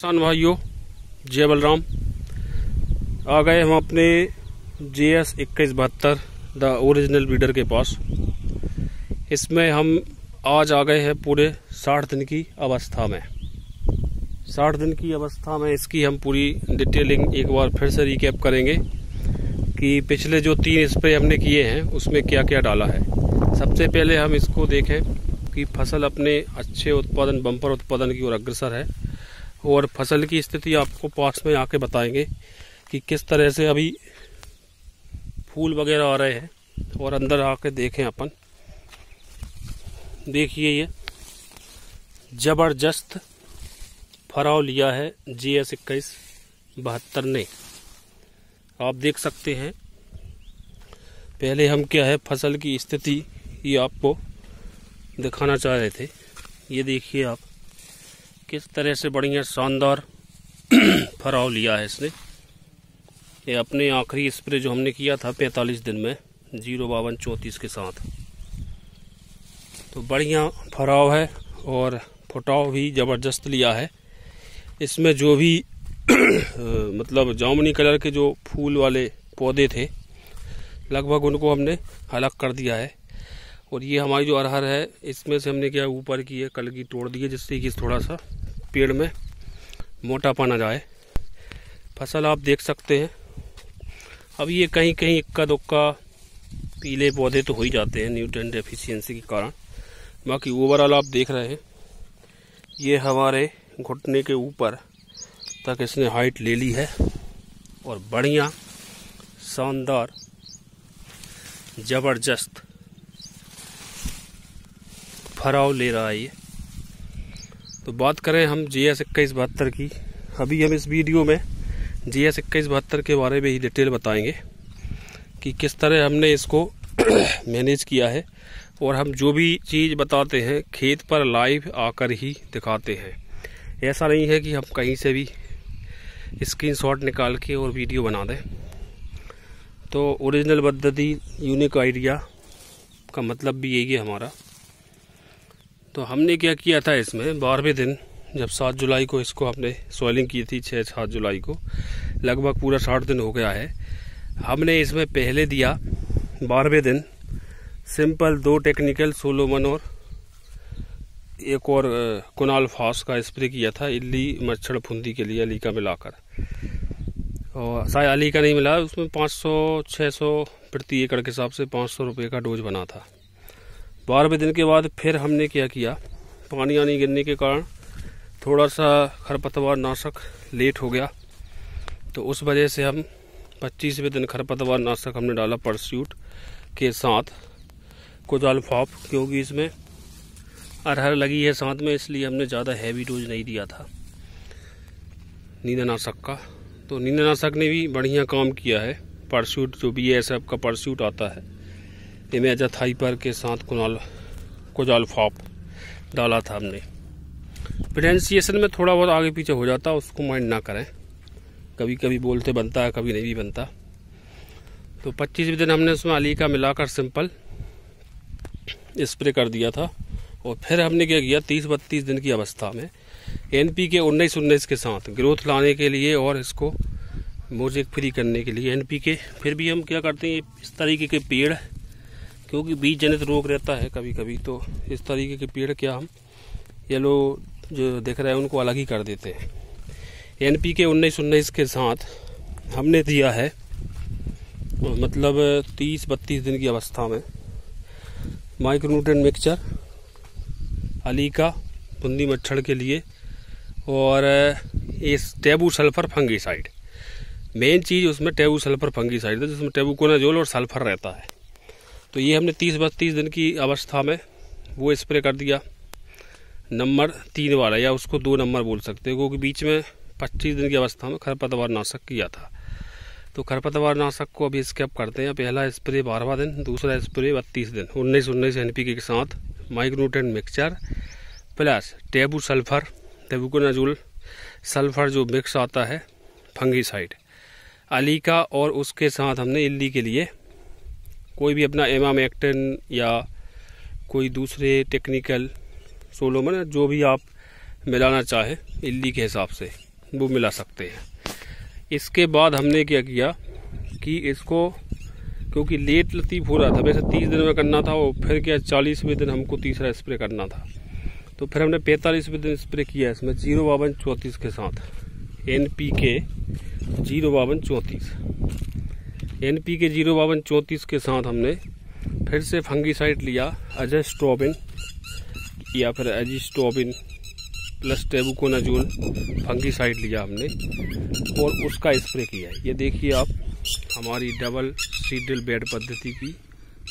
किसान भाइयों, जय बलराम। आ गए हम अपने JS 2172 द ओरिजिनल ब्रीडर के पास। इसमें हम आज आ गए हैं पूरे 60 दिन की अवस्था में। 60 दिन की अवस्था में इसकी हम पूरी डिटेलिंग एक बार फिर से रिकैप करेंगे कि पिछले जो 3 स्प्रे हमने किए हैं उसमें क्या क्या डाला है। सबसे पहले हम इसको देखें कि फसल अपने अच्छे उत्पादन, बम्पर उत्पादन की ओर अग्रसर है और फसल की स्थिति आपको पास में आके बताएंगे कि किस तरह से अभी फूल वगैरह आ रहे हैं। और अंदर आके देखें अपन, देखिए ये जबरदस्त फराव लिया है JS 2172 ने, आप देख सकते हैं। पहले हम क्या है फसल की स्थिति ये आपको दिखाना चाह रहे थे। ये देखिए आप किस तरह से बढ़िया शानदार फराव लिया है इसने। ये अपने आखिरी स्प्रे जो हमने किया था 45 दिन में 05234 के साथ, तो बढ़िया फराव है और फुटाव भी ज़बरदस्त लिया है। इसमें जो भी मतलब जामुनी कलर के जो फूल वाले पौधे थे लगभग उनको हमने अलग कर दिया है। और ये हमारी जो अरहर है इसमें से हमने क्या ऊपर की है कलगी तोड़ दी है, जिससे कि थोड़ा सा पेड़ में मोटापन आ जाए। फसल आप देख सकते हैं। अब ये कहीं कहीं इक्का दुक्का पीले पौधे तो हो ही जाते हैं न्यूट्रिएंट डेफिशिएंसी के कारण। बाकी ओवरऑल आप देख रहे हैं ये हमारे घुटने के ऊपर तक इसने हाइट ले ली है और बढ़िया शानदार जबरदस्त फराव ले रहा है ये। तो बात करें हम JS 2172 की, अभी हम इस वीडियो में JS 2172 के बारे में ही डिटेल बताएंगे कि किस तरह हमने इसको मैनेज किया है। और हम जो भी चीज़ बताते हैं खेत पर लाइव आकर ही दिखाते हैं। ऐसा नहीं है कि हम कहीं से भी स्क्रीनशॉट निकाल के और वीडियो बना दें। तो ओरिजिनल पद्धति, यूनिक आइडिया का मतलब भी यही है हमारा। तो हमने क्या किया था इसमें 12वें दिन, जब 7 जुलाई को इसको हमने सॉइलिंग की थी, 6-7 जुलाई को, लगभग पूरा 60 दिन हो गया है। हमने इसमें पहले दिया 12वें दिन सिंपल 2 टेक्निकल सोलोमन और एक और कुनाल फास का स्प्रे किया था इल्ली मच्छर फुंदी के लिए, अली का मिलाकर। और शायद अली का नहीं मिला, उसमें 500-600 प्रति एकड़ के हिसाब से 500 रुपये का डोज बना था। 12वें दिन के बाद फिर हमने क्या किया, पानी आनी गिरने के कारण थोड़ा सा खरपतवार नाशक लेट हो गया, तो उस वजह से हम 25वें दिन खरपतवार नाशक हमने डाला परस्यूट के साथ कोजाल्फॉप, क्योंकि इसमें अरहर लगी है साथ में, इसलिए हमने ज़्यादा हैवी डोज नहीं दिया था नींदनाशक का। तो नींदनाशक ने भी बढ़िया काम किया है। परस्यूट जो BASF का परस्यूट आता है, इमेजाथाइपर के साथ कोजाल्फॉप डाला था हमने। प्रोनाउंसिएशन में थोड़ा बहुत आगे पीछे हो जाता, उसको माइंड ना करें, कभी कभी बोलते बनता है, कभी नहीं भी बनता। तो 25वें दिन हमने उसमें अली का मिलाकर सिंपल स्प्रे कर दिया था। और फिर हमने क्या किया 30-32 दिन की अवस्था में NPK 19-19 के साथ ग्रोथ लाने के लिए और इसको मोजेक फ्री करने के लिए NPK। फिर भी हम क्या करते हैं, इस तरीके के पेड़, क्योंकि बीज जनित रोग रहता है कभी कभी, तो इस तरीके के पेड़ क्या हम येलो जो दिख रहे हैं उनको अलग ही कर देते हैं। NPK 19-19 के साथ हमने दिया है मतलब 30-32 दिन की अवस्था में माइक्रोन्यूट्रिएंट मिक्सचर अली का फुंदी मच्छर के लिए और इस टेबू सल्फर फंगीसाइड। मेन चीज़ उसमें टेबू सल्फर फंगीसाइड है, जिसमें टेबुकोनाजोल और सल्फर रहता है। तो ये हमने 30-32 दिन की अवस्था में वो स्प्रे कर दिया, नंबर 3 वाला, या उसको 2 नंबर बोल सकते हो, क्योंकि बीच में 25 दिन की अवस्था में खरपतवार नाशक किया था। तो खरपतवार नाशक को अभी स्किप करते हैं। पहला स्प्रे 12वां दिन, दूसरा स्प्रे 32 दिन 19-19 NPK के साथ micronutrient mixture plus taboo sulphur, tebuconazole sulphur जो मिक्स आता है, फंगीसाइड अली का। और उसके साथ हमने इल्ली के लिए कोई भी अपना इमामेक्टिन या कोई दूसरे टेक्निकल सोलोमन जो भी आप मिलाना चाहें इल्ली के हिसाब से, वो मिला सकते हैं। इसके बाद हमने क्या किया कि इसको, क्योंकि लेट लतीफ़ हो रहा था, वैसे 30 दिन में करना था और फिर क्या 40वें दिन हमको तीसरा स्प्रे करना था, तो फिर हमने 45वें दिन स्प्रे किया इसमें 05234 के साथ, NPK 05234, NPK 05234 के साथ हमने फिर से फंगीसाइड लिया अजस्ट्रोबिन या फिर एजिस्ट्रोबिन प्लस टेबुकोनाजोल फंगीसाइड लिया हमने और उसका स्प्रे किया है। ये देखिए आप, हमारी डबल सीडल बेड पद्धति की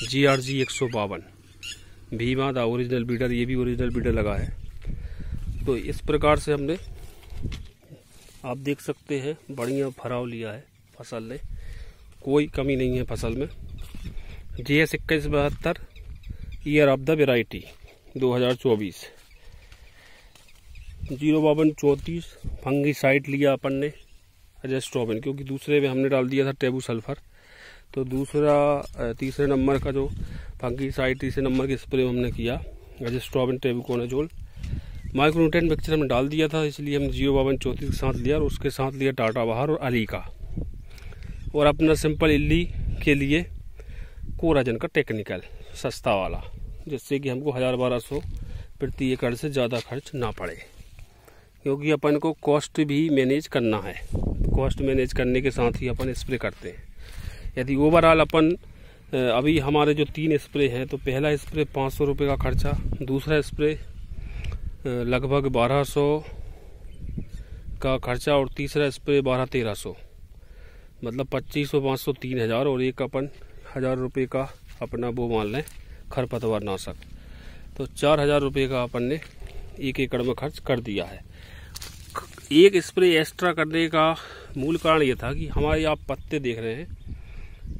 GRG 152 भीमा दा ओरिजिनल बीडर, ये भी ओरिजिनल बीडर लगा है। तो इस प्रकार से हमने, आप देख सकते हैं, बढ़िया फराव लिया है फसल ने, कोई कमी नहीं है फसल में। GS 2172 year of the variety 2024 05234 fungicide लिया अपन ने अजस्ट्रोबिन, क्योंकि दूसरे में हमने डाल दिया था टेबू सल्फर, तो तीसरे नंबर का जो फंगीसाइड, तीसरे नंबर के स्प्रे हमने किया अजस्ट्रोबिन टेबुकोनाजोल। माइक्रोन्यूट्रिएंट मिक्सचर में डाल दिया था, इसलिए हमने 05234 के साथ लिया और उसके साथ लिया टाटा बहार और अली का, और अपना सिंपल इल्ली के लिए कोराजन का टेक्निकल सस्ता वाला, जिससे कि हमको 1000-1200 प्रति एकड़ से ज़्यादा खर्च ना पड़े, क्योंकि अपन को कॉस्ट भी मैनेज करना है। कॉस्ट मैनेज करने के साथ ही अपन स्प्रे करते हैं। यदि ओवरऑल अपन, अभी हमारे जो 3 स्प्रे हैं, तो पहला स्प्रे 500 रुपये का खर्चा, दूसरा स्प्रे लगभग 1200 का खर्चा और तीसरा स्प्रे 1200-1300, मतलब 2500, 500, 3000, और एक अपन 1000 रुपये का अपना वो मान लें खरपतवार नाशक, तो 4000 रुपये का अपन ने 1 एकड़ में खर्च कर दिया है। एक स्प्रे एक्स्ट्रा करने का मूल कारण ये था कि हमारे आप पत्ते देख रहे हैं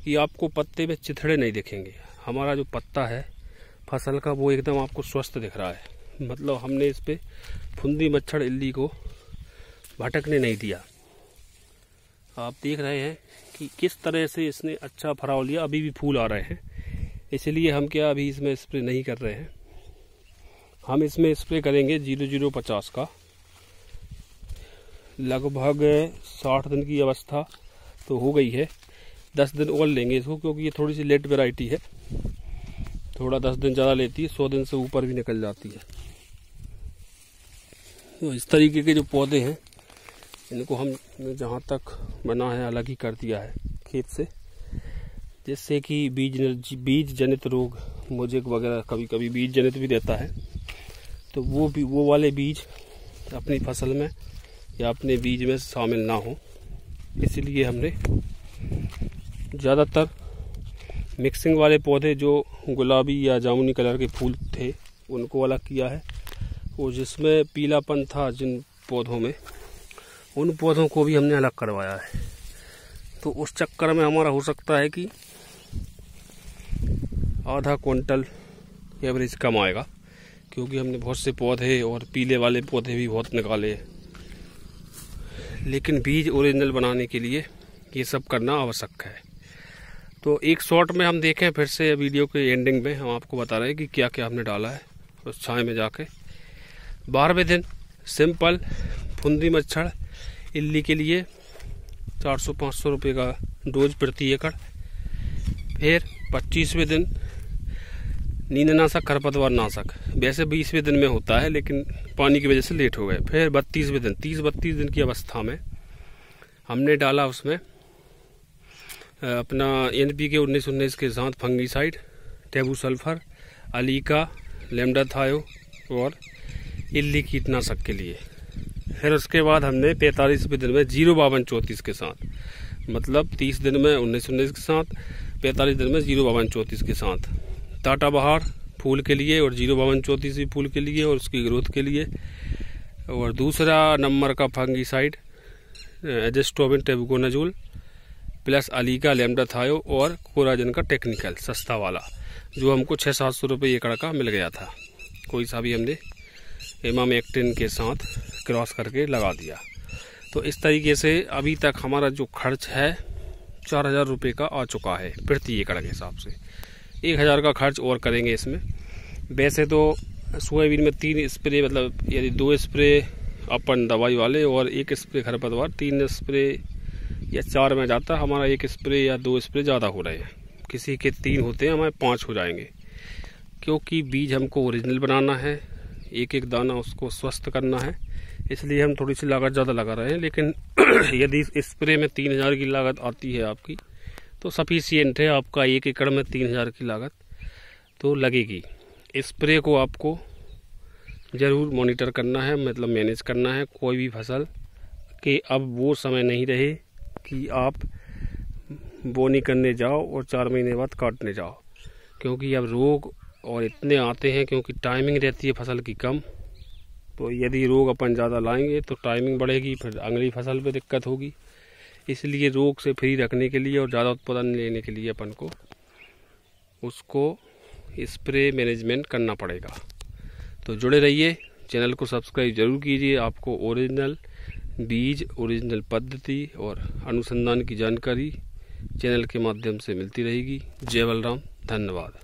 कि आपको पत्ते में चिथड़े नहीं दिखेंगे। हमारा जो पत्ता है फसल का वो एकदम आपको स्वस्थ दिख रहा है, मतलब हमने इस पे फुंदी मच्छर इल्ली को भटकने नहीं दिया। आप देख रहे हैं कि किस तरह से इसने अच्छा फराव लिया। अभी भी फूल आ रहे हैं, इसलिए हम क्या अभी इसमें स्प्रे नहीं कर रहे हैं। हम इसमें स्प्रे करेंगे 0050 का, लगभग 60 दिन की अवस्था तो हो गई है, 10 दिन और लेंगे इसको, क्योंकि ये थोड़ी सी लेट वैरायटी है, थोड़ा 10 दिन ज़्यादा लेती है, 100 दिन से ऊपर भी निकल जाती है। तो इस तरीके के जो पौधे हैं, इनको हम जहाँ तक बना है अलग ही कर दिया है खेत से, जिससे कि बीज जनित रोग, मोजेक वगैरह कभी कभी बीज जनित भी रहता है, तो वो वाले बीज अपनी फसल में या अपने बीज में शामिल ना हो, इसलिए हमने ज़्यादातर मिक्सिंग वाले पौधे जो गुलाबी या जामुनी कलर के फूल थे उनको अलग किया है, और जिसमें पीलापन था जिन पौधों में, उन पौधों को भी हमने अलग करवाया है। तो उस चक्कर में हमारा हो सकता है कि आधा क्विंटल एवरेज कम आएगा, क्योंकि हमने बहुत से पौधे और पीले वाले पौधे भी बहुत निकाले हैं। लेकिन बीज ओरिजिनल बनाने के लिए ये सब करना आवश्यक है। तो एक शॉर्ट में हम देखें, फिर से वीडियो के एंडिंग में हम आपको बता रहे हैं कि क्या क्या हमने डाला है उस छाए में जाके। 12वें दिन सिंपल फुंदी मच्छर इल्ली के लिए 400-500 रुपये का डोज प्रति एकड़। फिर 25वें दिन नींदनाशक खरपतवार नाशक, वैसे 20वें दिन में होता है, लेकिन पानी की वजह से लेट हो गए। फिर 32वें दिन, 30-32 दिन की अवस्था में हमने डाला उसमें अपना NPK 1919 के साथ फंगीसाइड, टेबू सल्फर, अलीका, लेमडाथायो और इल्ली कीटनाशक के लिए। फिर उसके बाद हमने 45वें दिन में 05234 के साथ, मतलब 30 दिन में 1919 के साथ, 45 दिन में 05234 के साथ टाटा बहार फूल के लिए और 05234 भी फूल के लिए और उसकी ग्रोथ के लिए, और दूसरा नंबर का फंगीसाइड एजिस्ट्रोबिन टेबुकोनाजोल प्लस अलीका, लेमडाथायो और कोराजन का टेक्निकल सस्ता वाला, जो हमको 600-700 रुपये एकड़ का मिल गया था। कोई सा भी हमने इमामेक्टिन के साथ क्रॉस करके लगा दिया। तो इस तरीके से अभी तक हमारा जो खर्च है 4000 रुपये का आ चुका है प्रति एकड़ के हिसाब से। 1000 का खर्च और करेंगे इसमें। वैसे तो सोयाबीन में 3 स्प्रे, मतलब यदि 2 स्प्रे अपन दवाई वाले, और 1 स्प्रे खरपतवार, 3 स्प्रे या 4 में जाता है। हमारा 1 स्प्रे या 2 स्प्रे ज़्यादा हो रहे हैं, किसी के 3 होते हैं, हमारे 5 हो जाएंगे, क्योंकि बीज हमको ओरिजिनल बनाना है, एक एक दाना उसको स्वस्थ करना है, इसलिए हम थोड़ी सी लागत ज़्यादा लगा रहे हैं। लेकिन यदि स्प्रे में 3000 की लागत आती है आपकी, तो सफिशियंट है। आपका 1 एकड़ में 3000 की लागत तो लगेगी। स्प्रे को आपको ज़रूर मॉनिटर करना है, मतलब मैनेज करना है। कोई भी फसल के अब वो समय नहीं रहे कि आप बोनी करने जाओ और 4 महीने बाद काटने जाओ, क्योंकि अब रोग और इतने आते हैं, क्योंकि टाइमिंग रहती है फसल की कम। तो यदि रोग अपन ज़्यादा लाएंगे तो टाइमिंग बढ़ेगी, फिर अगली फसल पे दिक्कत होगी। इसलिए रोग से फ्री रखने के लिए और ज़्यादा उत्पादन लेने के लिए अपन को उसको स्प्रे मैनेजमेंट करना पड़ेगा। तो जुड़े रहिए, चैनल को सब्सक्राइब जरूर कीजिए। आपको ओरिजिनल बीज, ओरिजिनल पद्धति और अनुसंधान की जानकारी चैनल के माध्यम से मिलती रहेगी। जय बलराम, धन्यवाद।